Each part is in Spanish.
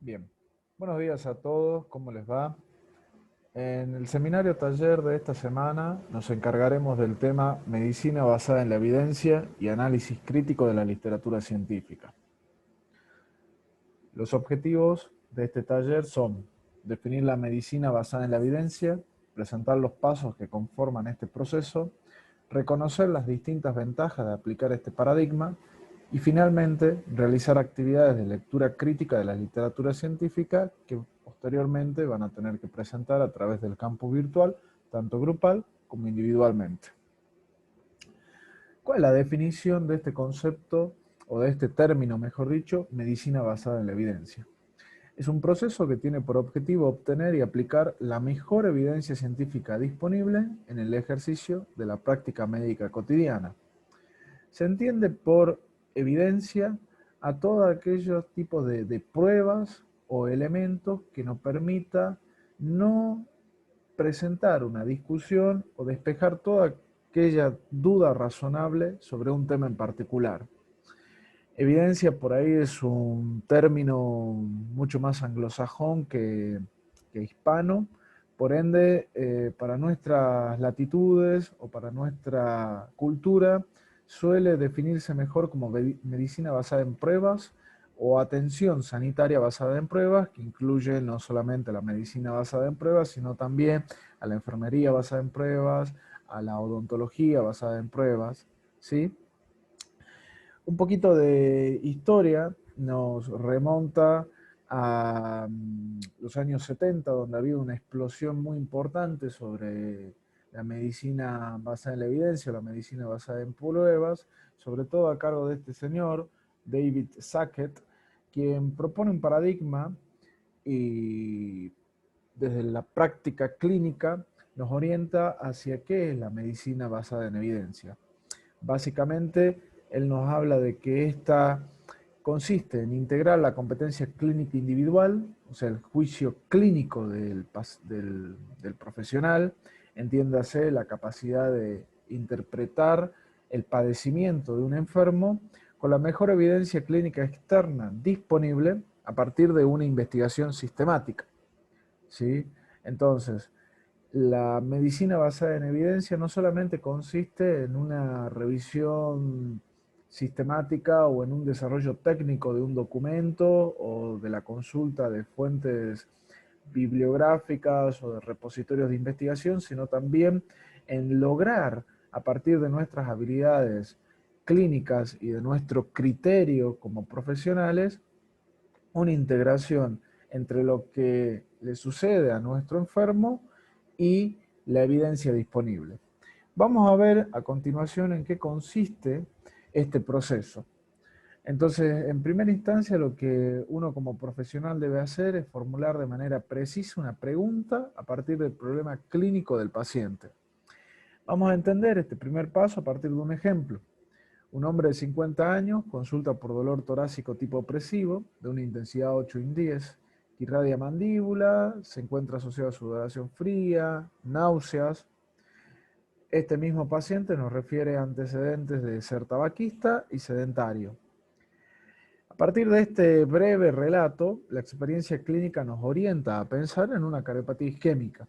Bien, buenos días a todos, ¿cómo les va? En el seminario taller de esta semana nos encargaremos del tema Medicina basada en la evidencia y análisis crítico de la literatura científica. Los objetivos de este taller son definir la medicina basada en la evidencia, presentar los pasos que conforman este proceso, reconocer las distintas ventajas de aplicar este paradigma y finalmente realizar actividades de lectura crítica de la literatura científica que posteriormente van a tener que presentar a través del campus virtual, tanto grupal como individualmente. ¿Cuál es la definición de este concepto, o de este término, mejor dicho, medicina basada en la evidencia? Es un proceso que tiene por objetivo obtener y aplicar la mejor evidencia científica disponible en el ejercicio de la práctica médica cotidiana. Se entiende por evidencia a todos aquellos tipos de pruebas o elementos que nos permita no presentar una discusión o despejar toda aquella duda razonable sobre un tema en particular. Evidencia por ahí es un término mucho más anglosajón que hispano, por ende, para nuestras latitudes o para nuestra cultura, suele definirse mejor como medicina basada en pruebas o atención sanitaria basada en pruebas, que incluye no solamente la medicina basada en pruebas, sino también a la enfermería basada en pruebas, a la odontología basada en pruebas, ¿sí? Un poquito de historia nos remonta a los años 70, donde había una explosión muy importante sobre la medicina basada en la evidencia, la medicina basada en pruebas, sobre todo a cargo de este señor, David Sackett, quien propone un paradigma y desde la práctica clínica nos orienta hacia qué es la medicina basada en evidencia. Básicamente, él nos habla de que esta consiste en integrar la competencia clínica individual, o sea, el juicio clínico del profesional, entiéndase la capacidad de interpretar el padecimiento de un enfermo con la mejor evidencia clínica externa disponible a partir de una investigación sistemática, ¿sí? Entonces, la medicina basada en evidencia no solamente consiste en una revisión sistemática o en un desarrollo técnico de un documento o de la consulta de fuentes bibliográficas o de repositorios de investigación, sino también en lograr, a partir de nuestras habilidades clínicas y de nuestro criterio como profesionales, una integración entre lo que le sucede a nuestro enfermo y la evidencia disponible. Vamos a ver a continuación en qué consiste este proceso. Entonces, en primera instancia, lo que uno como profesional debe hacer es formular de manera precisa una pregunta a partir del problema clínico del paciente. Vamos a entender este primer paso a partir de un ejemplo. Un hombre de 50 años consulta por dolor torácico tipo opresivo, de una intensidad 8 en 10, que irradia mandíbula, se encuentra asociado a sudoración fría, náuseas. Este mismo paciente nos refiere a antecedentes de ser tabaquista y sedentario. A partir de este breve relato, la experiencia clínica nos orienta a pensar en una cardiopatia isquémica.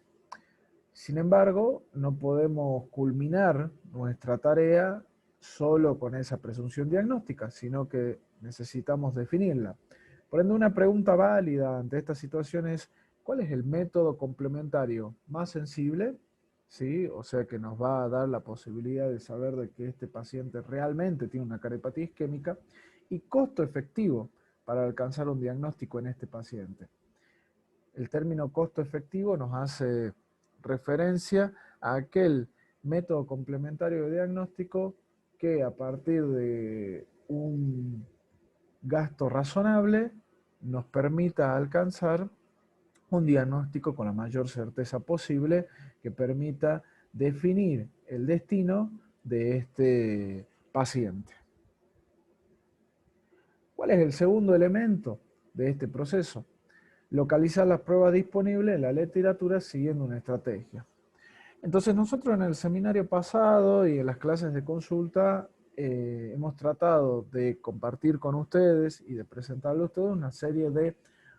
Sin embargo, no podemos culminar nuestra tarea solo con esa presunción diagnóstica, sino que necesitamos definirla. Por ende, una pregunta válida ante esta situación es: ¿cuál es el método complementario más sensible? ¿Sí? O sea, que nos va a dar la posibilidad de saber de que este paciente realmente tiene una cardiopatia isquémica, y costo efectivo para alcanzar un diagnóstico en este paciente. El término costo efectivo nos hace referencia a aquel método complementario de diagnóstico que, a partir de un gasto razonable, nos permita alcanzar un diagnóstico con la mayor certeza posible, que permita definir el destino de este paciente. ¿Cuál es el segundo elemento de este proceso? Localizar las pruebas disponibles en la literatura siguiendo una estrategia. Entonces, nosotros en el seminario pasado y en las clases de consulta hemos tratado de compartir con ustedes y de presentarle a ustedes una serie de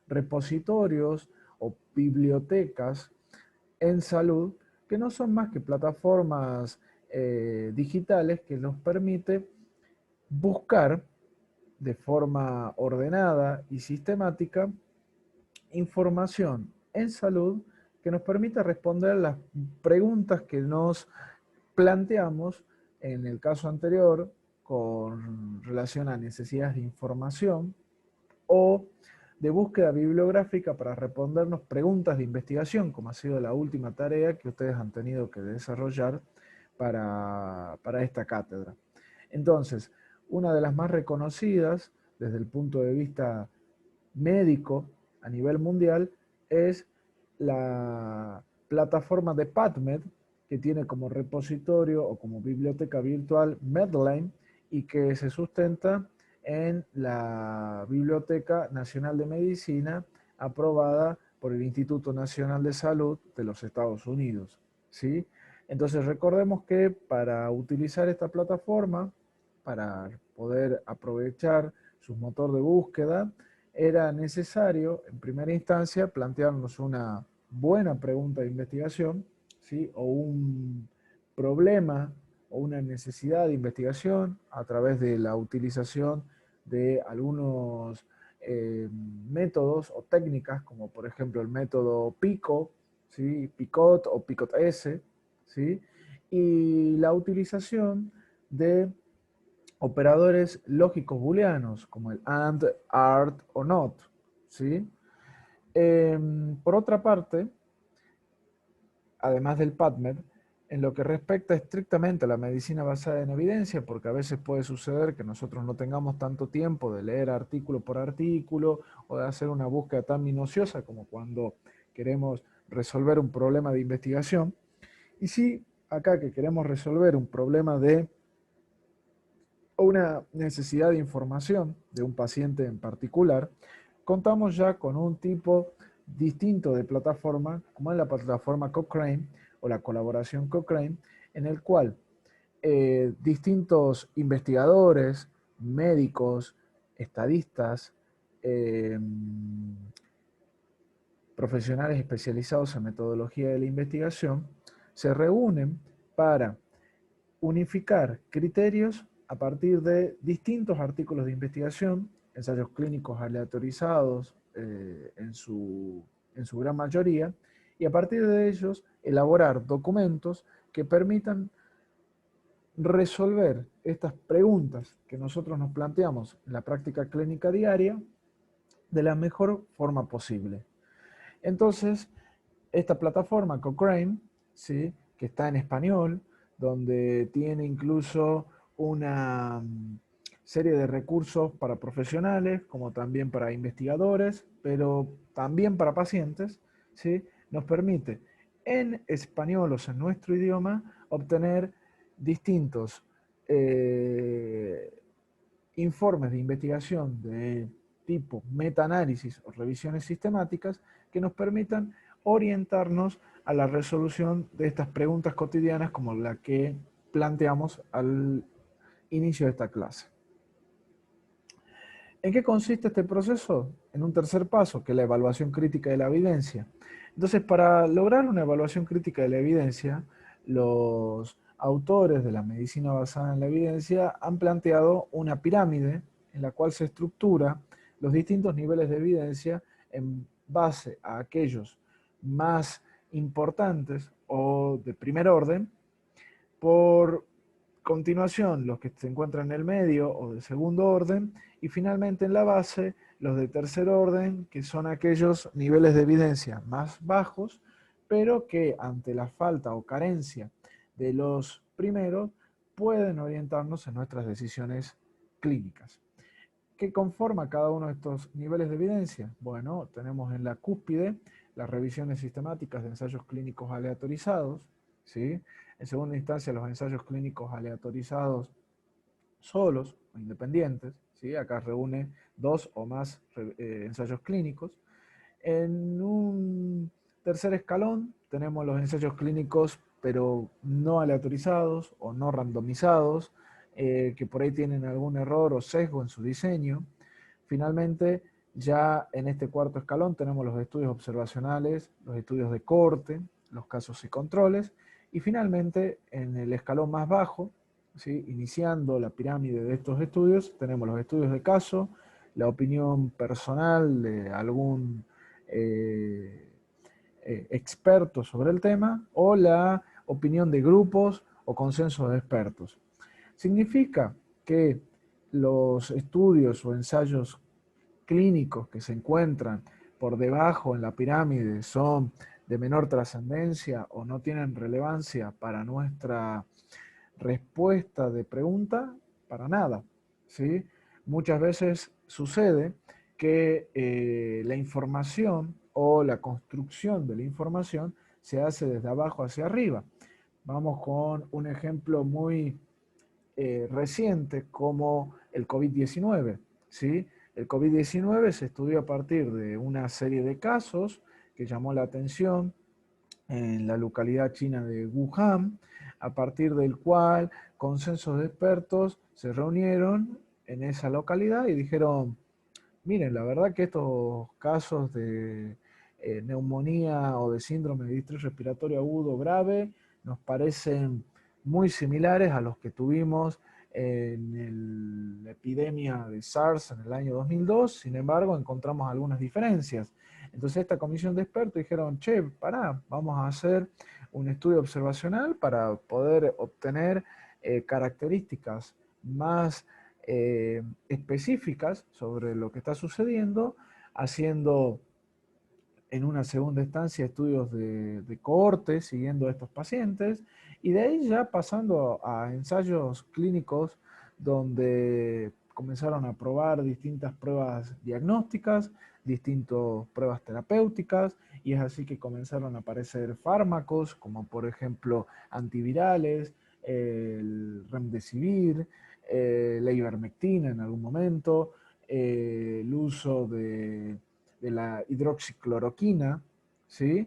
repositorios o bibliotecas en salud que no son más que plataformas digitales que nos permite buscar de forma ordenada y sistemática información en salud que nos permita responder las preguntas que nos planteamos en el caso anterior con relación a necesidades de información o de búsqueda bibliográfica para respondernos preguntas de investigación, como ha sido la última tarea que ustedes han tenido que desarrollar para esta cátedra. Entonces, una de las más reconocidas desde el punto de vista médico a nivel mundial es la plataforma de PubMed, que tiene como repositorio o como biblioteca virtual Medline y que se sustenta en la Biblioteca Nacional de Medicina aprobada por el Instituto Nacional de Salud de los Estados Unidos, ¿sí? Entonces recordemos que para utilizar esta plataforma, para poder aprovechar su motor de búsqueda, era necesario, en primera instancia, plantearnos una buena pregunta de investigación, ¿sí? O un problema o una necesidad de investigación a través de la utilización de algunos métodos o técnicas, como por ejemplo el método PICO, ¿sí? PICOT o PICOT-S, ¿sí? Y la utilización de operadores lógicos booleanos, como el AND, ART o NOT, ¿sí? Por otra parte, además del PubMed, en lo que respecta estrictamente a la medicina basada en evidencia, porque a veces puede suceder que nosotros no tengamos tanto tiempo de leer artículo por artículo o de hacer una búsqueda tan minuciosa como cuando queremos resolver un problema de investigación. Y sí, acá que queremos resolver un problema de o una necesidad de información de un paciente en particular, contamos ya con un tipo distinto de plataforma, como es la plataforma Cochrane o la colaboración Cochrane, en el cual distintos investigadores, médicos, estadistas, eh, profesionales especializados en metodología de la investigación, se reúnen para unificar criterios a partir de distintos artículos de investigación, ensayos clínicos aleatorizados en su gran mayoría, y a partir de ellos elaborar documentos que permitan resolver estas preguntas que nosotros nos planteamos en la práctica clínica diaria de la mejor forma posible. Entonces, esta plataforma Cochrane, ¿sí? Que está en español, donde tiene incluso una serie de recursos para profesionales, como también para investigadores, pero también para pacientes, ¿sí? Nos permite en español, o sea, en nuestro idioma, obtener distintos informes de investigación de tipo metaanálisis o revisiones sistemáticas que nos permitan orientarnos a la resolución de estas preguntas cotidianas como la que planteamos al inicio de esta clase. ¿En qué consiste este proceso? En un tercer paso, que es la evaluación crítica de la evidencia. Entonces, para lograr una evaluación crítica de la evidencia, los autores de la medicina basada en la evidencia han planteado una pirámide en la cual se estructura los distintos niveles de evidencia en base a aquellos más importantes o de primer orden, por continuación los que se encuentran en el medio o de segundo orden, y finalmente en la base los de tercer orden, que son aquellos niveles de evidencia más bajos, pero que ante la falta o carencia de los primeros pueden orientarnos en nuestras decisiones clínicas. ¿Qué conforma cada uno de estos niveles de evidencia? Bueno, tenemos en la cúspide las revisiones sistemáticas de ensayos clínicos aleatorizados, ¿sí? En segunda instancia, los ensayos clínicos aleatorizados solos o independientes, ¿sí? Acá reúne dos o más ensayos clínicos. En un tercer escalón tenemos los ensayos clínicos, pero no aleatorizados o no randomizados, que por ahí tienen algún error o sesgo en su diseño. Finalmente, Ya en este cuarto escalón tenemos los estudios observacionales, los estudios de cohorte, los casos y controles, y finalmente en el escalón más bajo, ¿sí?, iniciando la pirámide de estos estudios, tenemos los estudios de caso, la opinión personal de algún experto sobre el tema, o la opinión de grupos o consensos de expertos. Significa que los estudios o ensayos clínicos que se encuentran por debajo en la pirámide son de menor trascendencia o no tienen relevancia para nuestra respuesta de pregunta, para nada, ¿sí? Muchas veces sucede que la información o la construcción de la información se hace desde abajo hacia arriba. Vamos con un ejemplo muy reciente como el COVID-19, ¿sí? El COVID-19 se estudió a partir de una serie de casos que llamó la atención en la localidad china de Wuhan, a partir del cual consensos de expertos se reunieron en esa localidad y dijeron, miren, la verdad que estos casos de neumonía o de síndrome de distrés respiratorio agudo grave nos parecen muy similares a los que tuvimos en la epidemia de SARS en el año 2002, sin embargo encontramos algunas diferencias. Entonces esta comisión de expertos dijeron, che, pará, vamos a hacer un estudio observacional para poder obtener características más específicas sobre lo que está sucediendo, haciendo en una segunda instancia estudios de cohorte, siguiendo a estos pacientes, y de ahí ya pasando a ensayos clínicos donde comenzaron a probar distintas pruebas diagnósticas, distintas pruebas terapéuticas, y es así que comenzaron a aparecer fármacos, como por ejemplo antivirales, el remdesivir, la ivermectina en algún momento, el uso de la hidroxicloroquina, ¿sí?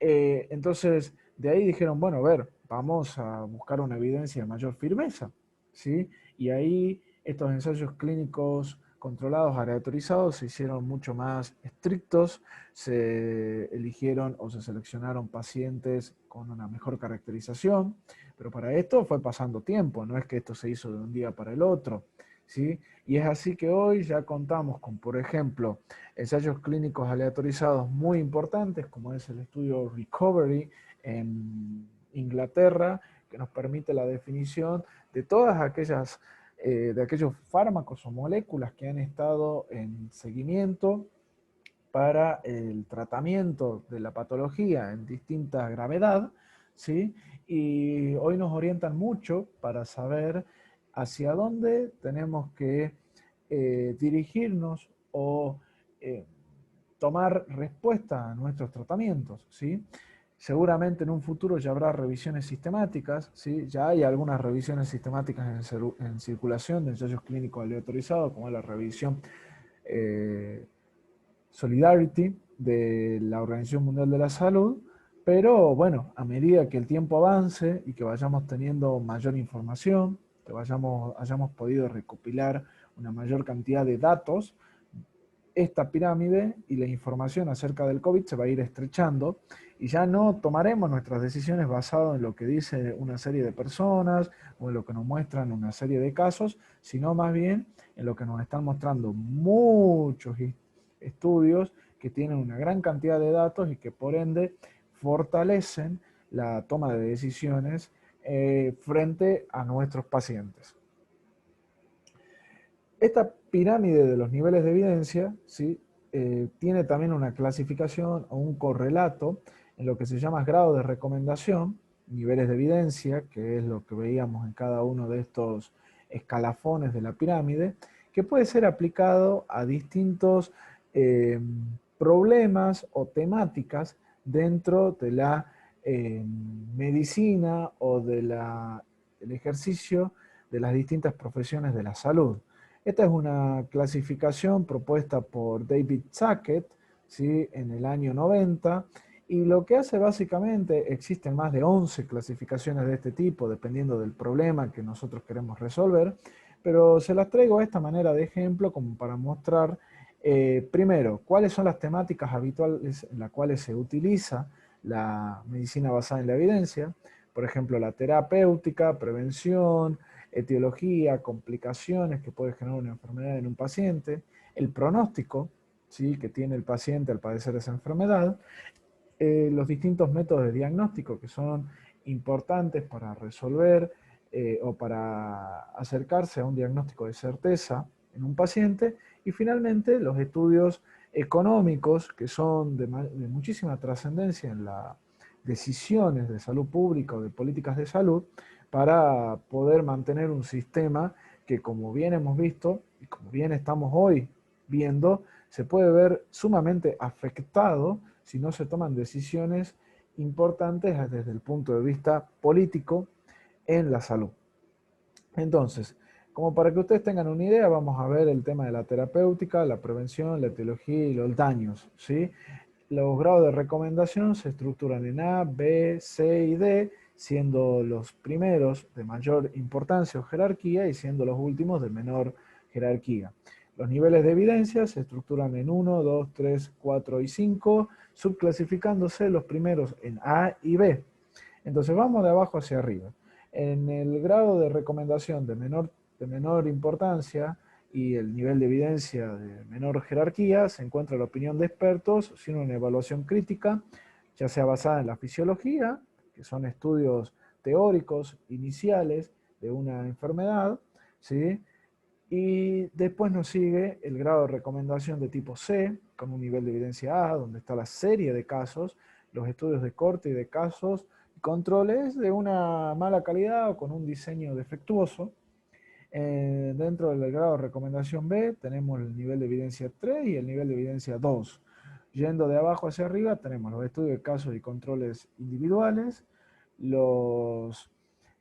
Entonces, de ahí dijeron, bueno, a ver, vamos a buscar una evidencia de mayor firmeza, ¿sí? Y ahí estos ensayos clínicos controlados, aleatorizados, se hicieron mucho más estrictos, se eligieron o se seleccionaron pacientes con una mejor caracterización, pero para esto fue pasando tiempo, no es que esto se hizo de un día para el otro, ¿sí? Y es así que hoy ya contamos con, por ejemplo, ensayos clínicos aleatorizados muy importantes, como es el estudio Recovery en Inglaterra, que nos permite la definición de todas aquellas, de aquellos fármacos o moléculas que han estado en seguimiento para el tratamiento de la patología en distinta gravedad, ¿sí? Y hoy nos orientan mucho para saber hacia dónde tenemos que dirigirnos o eh, tomar respuesta a nuestros tratamientos, ¿sí? Seguramente en un futuro ya habrá revisiones sistemáticas, ¿sí? Ya hay algunas revisiones sistemáticas en circulación de ensayos clínicos aleatorizados, como la revisión eh, Solidarity de la Organización Mundial de la Salud, pero bueno, a medida que el tiempo avance y que vayamos teniendo mayor información, que hayamos podido recopilar una mayor cantidad de datos, esta pirámide y la información acerca del COVID se va a ir estrechando y ya no tomaremos nuestras decisiones basadas en lo que dice una serie de personas o en lo que nos muestran una serie de casos, sino más bien en lo que nos están mostrando muchos estudios que tienen una gran cantidad de datos y que por ende fortalecen la toma de decisiones frente a nuestros pacientes. Esta pirámide de los niveles de evidencia, ¿sí? Tiene también una clasificación o un correlato en lo que se llama grado de recomendación, niveles de evidencia, que es lo que veíamos en cada uno de estos escalafones de la pirámide, que puede ser aplicado a distintos problemas o temáticas dentro de la medicina o del ejercicio de las distintas profesiones de la salud. Esta es una clasificación propuesta por David Sackett, ¿sí?, en el año 90, y lo que hace básicamente, existen más de 11 clasificaciones de este tipo, dependiendo del problema que nosotros queremos resolver, pero se las traigo de esta manera de ejemplo como para mostrar Primero, ¿cuáles son las temáticas habituales en las cuales se utiliza la medicina basada en la evidencia? Por ejemplo, la terapéutica, prevención, etiología, complicaciones que puede generar una enfermedad en un paciente, el pronóstico, ¿sí?, que tiene el paciente al padecer esa enfermedad, los distintos métodos de diagnóstico que son importantes para resolver o para acercarse a un diagnóstico de certeza en un paciente, y finalmente los estudios económicos que son de muchísima trascendencia en las decisiones de salud pública o de políticas de salud para poder mantener un sistema que, como bien hemos visto y como bien estamos hoy viendo, se puede ver sumamente afectado si no se toman decisiones importantes desde el punto de vista político en la salud. Entonces, como para que ustedes tengan una idea, vamos a ver el tema de la terapéutica, la prevención, la etiología y los daños, ¿sí? Los grados de recomendación se estructuran en A, B, C y D, siendo los primeros de mayor importancia o jerarquía y siendo los últimos de menor jerarquía. Los niveles de evidencia se estructuran en 1, 2, 3, 4 y 5, subclasificándose los primeros en A y B. Entonces vamos de abajo hacia arriba. En el grado de recomendación de menor importancia y el nivel de evidencia de menor jerarquía se encuentra la opinión de expertos sin una evaluación crítica, ya sea basada en la fisiología, que son estudios teóricos iniciales de una enfermedad, ¿sí? Y después nos sigue el grado de recomendación de tipo C, con un nivel de evidencia A, donde está la serie de casos, los estudios de corte y de casos, controles de una mala calidad o con un diseño defectuoso. Dentro del grado de recomendación B tenemos el nivel de evidencia 3 y el nivel de evidencia 2. Yendo de abajo hacia arriba tenemos los estudios de casos y controles individuales, los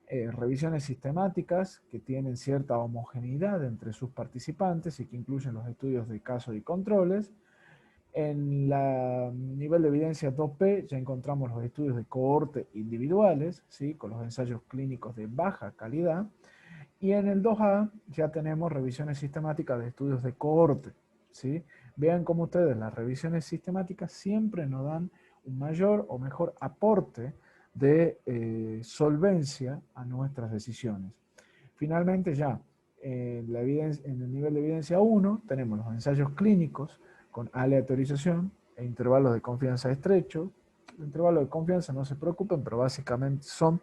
revisiones sistemáticas que tienen cierta homogeneidad entre sus participantes y que incluyen los estudios de casos y controles. En el nivel de evidencia 2P ya encontramos los estudios de cohorte individuales, ¿sí?, con los ensayos clínicos de baja calidad. Y en el 2A ya tenemos revisiones sistemáticas de estudios de cohorte, ¿sí? Vean cómo ustedes las revisiones sistemáticas siempre nos dan un mayor o mejor aporte de solvencia a nuestras decisiones. Finalmente ya en el nivel de evidencia 1 tenemos los ensayos clínicos con aleatorización e intervalos de confianza estrechos. Los intervalos de confianza, no se preocupen, pero básicamente son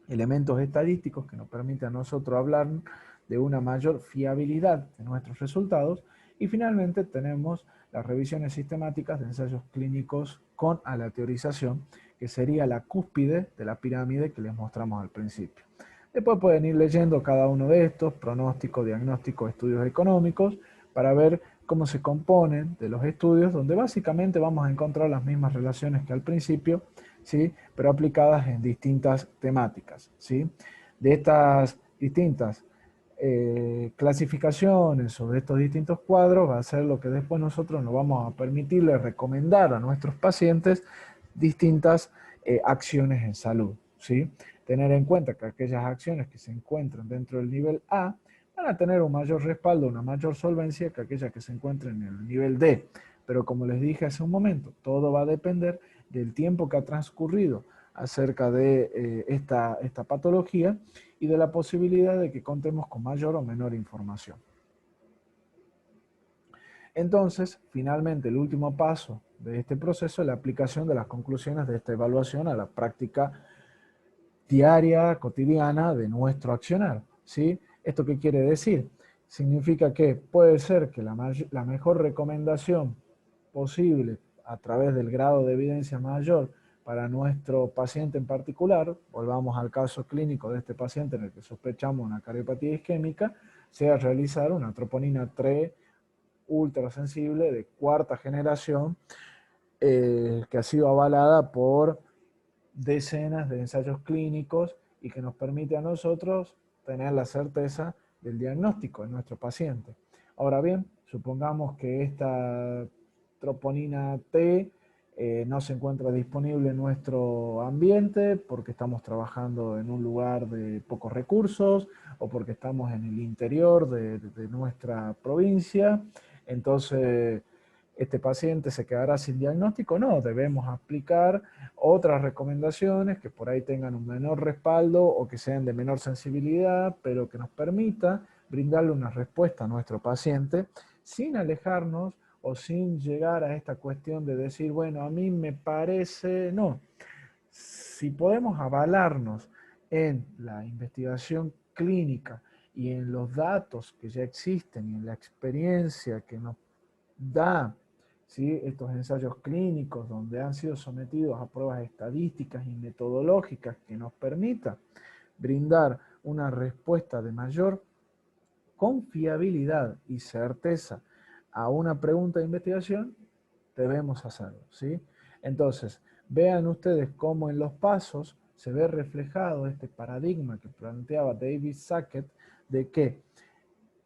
elementos estadísticos que nos permiten a nosotros hablar de una mayor fiabilidad de nuestros resultados. Y finalmente tenemos las revisiones sistemáticas de ensayos clínicos con aleatorización, que sería la cúspide de la pirámide que les mostramos al principio. Después pueden ir leyendo cada uno de estos, pronóstico, diagnóstico, estudios económicos, para ver cómo se componen de los estudios, donde básicamente vamos a encontrar las mismas relaciones que al principio, ¿sí?, pero aplicadas en distintas temáticas, ¿sí? De estas distintas clasificaciones o de estos distintos cuadros va a ser lo que después nosotros nos vamos a permitirle recomendar a nuestros pacientes distintas acciones en salud, ¿sí? Tener en cuenta que aquellas acciones que se encuentran dentro del nivel A van a tener un mayor respaldo, una mayor solvencia que aquellas que se encuentran en el nivel D. Pero como les dije hace un momento, todo va a depender del tiempo que ha transcurrido acerca de esta patología y de la posibilidad de que contemos con mayor o menor información. Entonces, finalmente, el último paso de este proceso es la aplicación de las conclusiones de esta evaluación a la práctica diaria, cotidiana de nuestro accionar, ¿sí? ¿Esto qué quiere decir? Significa que puede ser que la mejor recomendación posible a través del grado de evidencia mayor para nuestro paciente en particular, volvamos al caso clínico de este paciente en el que sospechamos una cardiopatía isquémica, sea realizar una troponina 3 ultrasensible de cuarta generación que ha sido avalada por decenas de ensayos clínicos y que nos permite a nosotros tener la certeza del diagnóstico de nuestro paciente. Ahora bien, supongamos que esta troponina T no se encuentra disponible en nuestro ambiente porque estamos trabajando en un lugar de pocos recursos o porque estamos en el interior de nuestra provincia entonces este paciente se quedará sin diagnóstico. No, debemos aplicar otras recomendaciones que por ahí tengan un menor respaldo o que sean de menor sensibilidad, pero que nos permita brindarle una respuesta a nuestro paciente sin alejarnos o sin llegar a esta cuestión de decir, bueno, a mí me parece, no. Si podemos avalarnos en la investigación clínica y en los datos que ya existen y en la experiencia que nos da, ¿sí?, estos ensayos clínicos donde han sido sometidos a pruebas estadísticas y metodológicas que nos permita brindar una respuesta de mayor confiabilidad y certeza a una pregunta de investigación, debemos hacerlo, ¿sí? Entonces, vean ustedes cómo en los pasos se ve reflejado este paradigma que planteaba David Sackett de que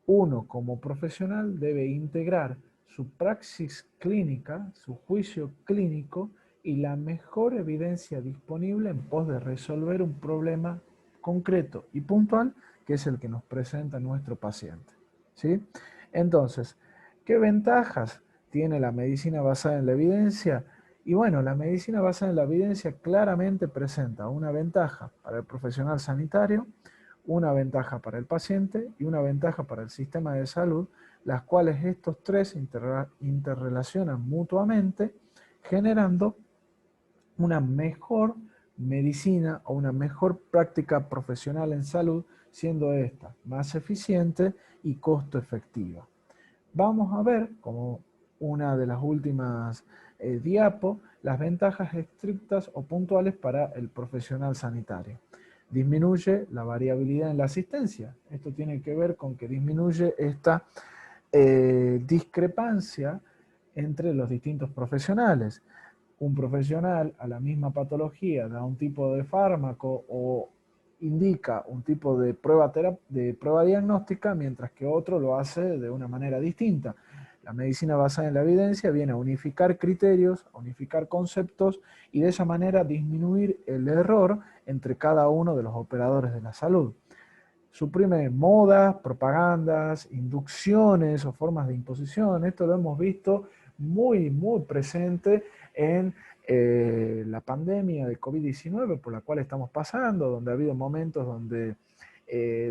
uno como profesional debe integrar su praxis clínica, su juicio clínico y la mejor evidencia disponible en pos de resolver un problema concreto y puntual que es el que nos presenta nuestro paciente, ¿sí? Entonces, ¿qué ventajas tiene la medicina basada en la evidencia? Y bueno, la medicina basada en la evidencia claramente presenta una ventaja para el profesional sanitario, una ventaja para el paciente y una ventaja para el sistema de salud, las cuales estos tres interrelacionan mutuamente, generando una mejor medicina o una mejor práctica profesional en salud, siendo esta más eficiente y costo efectiva. Vamos a ver, como una de las últimas diapos, las ventajas estrictas o puntuales para el profesional sanitario. Disminuye la variabilidad en la asistencia. Esto tiene que ver con que disminuye esta discrepancia entre los distintos profesionales. Un profesional a la misma patología da un tipo de fármaco o indica un tipo de prueba diagnóstica, mientras que otro lo hace de una manera distinta. La medicina basada en la evidencia viene a unificar criterios, a unificar conceptos y de esa manera disminuir el error entre cada uno de los operadores de la salud. Suprime modas, propagandas, inducciones o formas de imposición. Esto lo hemos visto muy presente en la pandemia de COVID-19 por la cual estamos pasando, donde ha habido momentos donde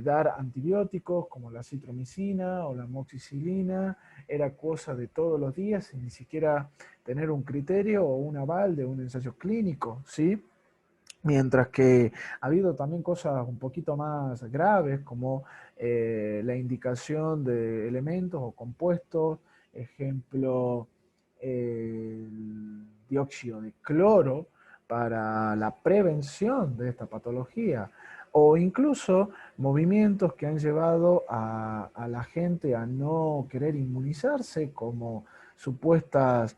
dar antibióticos como la citromicina o la amoxicilina era cosa de todos los días sin ni siquiera tener un criterio o un aval de un ensayo clínico, ¿sí? Mientras que ha habido también cosas un poquito más graves como la indicación de elementos o compuestos, ejemplo, el dióxido de cloro para la prevención de esta patología, o incluso movimientos que han llevado a la gente a no querer inmunizarse, como supuestas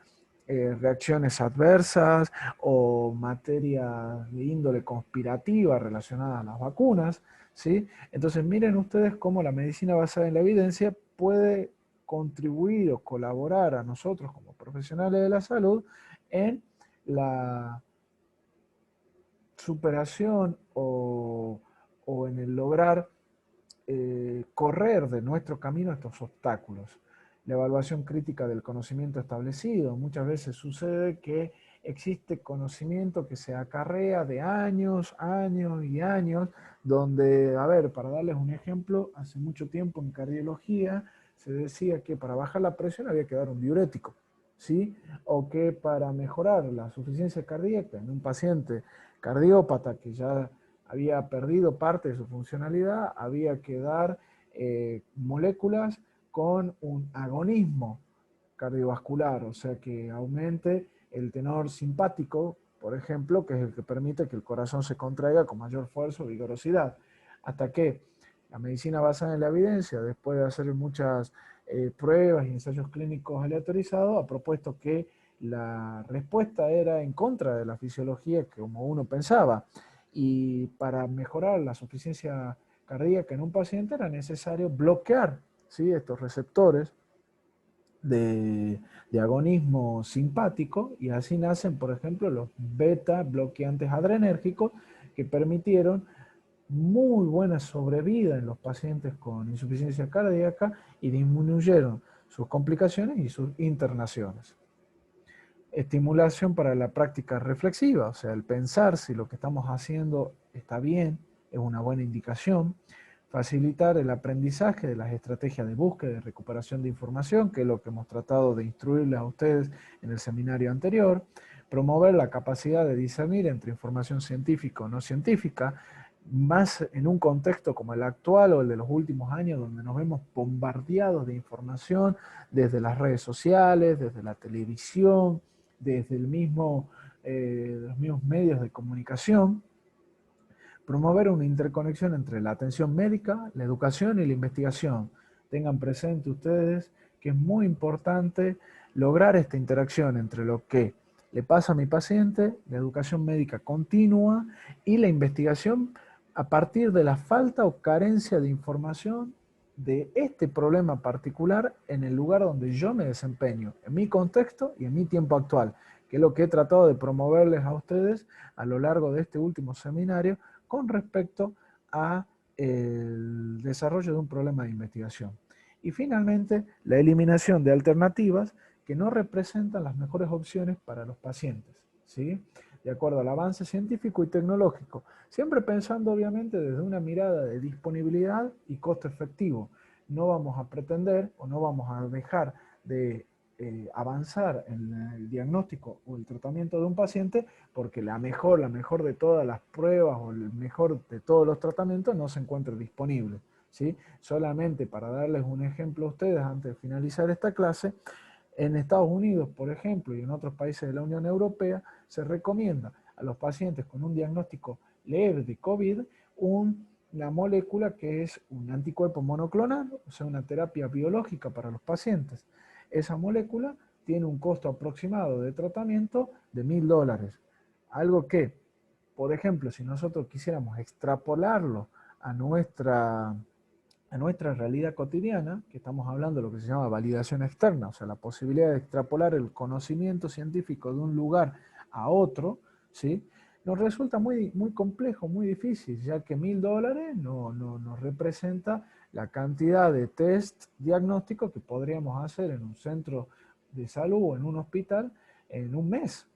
reacciones adversas o materia de índole conspirativa relacionada a las vacunas, ¿sí? Entonces miren ustedes cómo la medicina basada en la evidencia puede contribuir o colaborar a nosotros como profesionales de la salud en la superación o en el lograr correr de nuestro camino estos obstáculos. La evaluación crítica del conocimiento establecido. Muchas veces sucede que existe conocimiento que se acarrea de años y años, donde, a ver, para darles un ejemplo, hace mucho tiempo en cardiología se decía que para bajar la presión había que dar un diurético, ¿sí? O que para mejorar la suficiencia cardíaca en un paciente cardiópata que ya había perdido parte de su funcionalidad, había que dar moléculas con un agonismo cardiovascular, o sea que aumente el tenor simpático, por ejemplo, que es el que permite que el corazón se contraiga con mayor fuerza o vigorosidad. Hasta que la medicina basada en la evidencia, después de hacer muchas pruebas y ensayos clínicos aleatorizados, ha propuesto que la respuesta era en contra de la fisiología como uno pensaba. Y para mejorar la suficiencia cardíaca en un paciente era necesario bloquear, ¿sí?, estos receptores de agonismo simpático, y así nacen, por ejemplo, los beta bloqueantes adrenérgicos que permitieron muy buena sobrevida en los pacientes con insuficiencia cardíaca y disminuyeron sus complicaciones y sus internaciones. Estimulación para la práctica reflexiva, o sea, el pensar si lo que estamos haciendo está bien, es una buena indicación. Facilitar el aprendizaje de las estrategias de búsqueda y recuperación de información, que es lo que hemos tratado de instruirles a ustedes en el seminario anterior. Promover la capacidad de discernir entre información científica o no científica, más en un contexto como el actual o el de los últimos años, donde nos vemos bombardeados de información desde las redes sociales, desde la televisión, desde los mismos medios de comunicación. Promover una interconexión entre la atención médica, la educación y la investigación. Tengan presente ustedes que es muy importante lograr esta interacción entre lo que le pasa a mi paciente, la educación médica continua y la investigación a partir de la falta o carencia de información de este problema particular en el lugar donde yo me desempeño, en mi contexto y en mi tiempo actual, que es lo que he tratado de promoverles a ustedes a lo largo de este último seminario con respecto a el desarrollo de un problema de investigación. Y finalmente, la eliminación de alternativas que no representan las mejores opciones para los pacientes, ¿sí? De acuerdo al avance científico y tecnológico, siempre pensando obviamente desde una mirada de disponibilidad y costo efectivo. No vamos a pretender o no vamos a dejar de avanzar en el diagnóstico o el tratamiento de un paciente porque la mejor de todas las pruebas o el mejor de todos los tratamientos no se encuentra disponible, ¿sí? Solamente para darles un ejemplo a ustedes antes de finalizar esta clase, en Estados Unidos, por ejemplo, y en otros países de la Unión Europea, se recomienda a los pacientes con un diagnóstico leve de COVID una molécula que es un anticuerpo monoclonal, o sea, una terapia biológica para los pacientes. Esa molécula tiene un costo aproximado de tratamiento de $1000. Algo que, por ejemplo, si nosotros quisiéramos extrapolarlo a nuestra realidad cotidiana, que estamos hablando de lo que se llama validación externa, o sea, la posibilidad de extrapolar el conocimiento científico de un lugar a otro, ¿sí? Nos resulta muy, muy complejo, muy difícil, ya que $1000 no nos representa la cantidad de test diagnósticos que podríamos hacer en un centro de salud o en un hospital en un mes,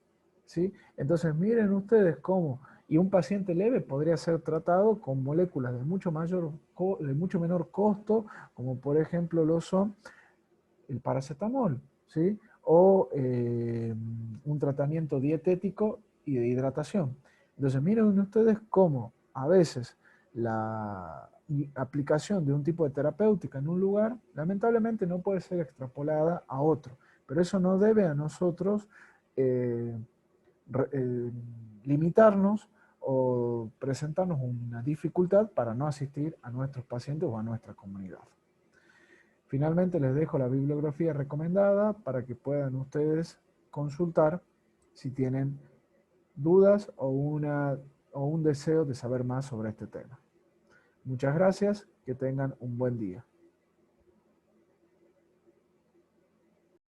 ¿sí? Entonces miren ustedes cómo, y un paciente leve podría ser tratado con moléculas de mucho menor costo, como por ejemplo lo son el paracetamol, ¿sí? O un tratamiento dietético y de hidratación. Entonces miren ustedes cómo a veces la aplicación de un tipo de terapéutica en un lugar lamentablemente no puede ser extrapolada a otro, pero eso no debe a nosotros eh, limitarnos o presentarnos una dificultad para no asistir a nuestros pacientes o a nuestra comunidad. Finalmente les dejo la bibliografía recomendada para que puedan ustedes consultar si tienen dudas o un deseo de saber más sobre este tema. Muchas gracias, que tengan un buen día.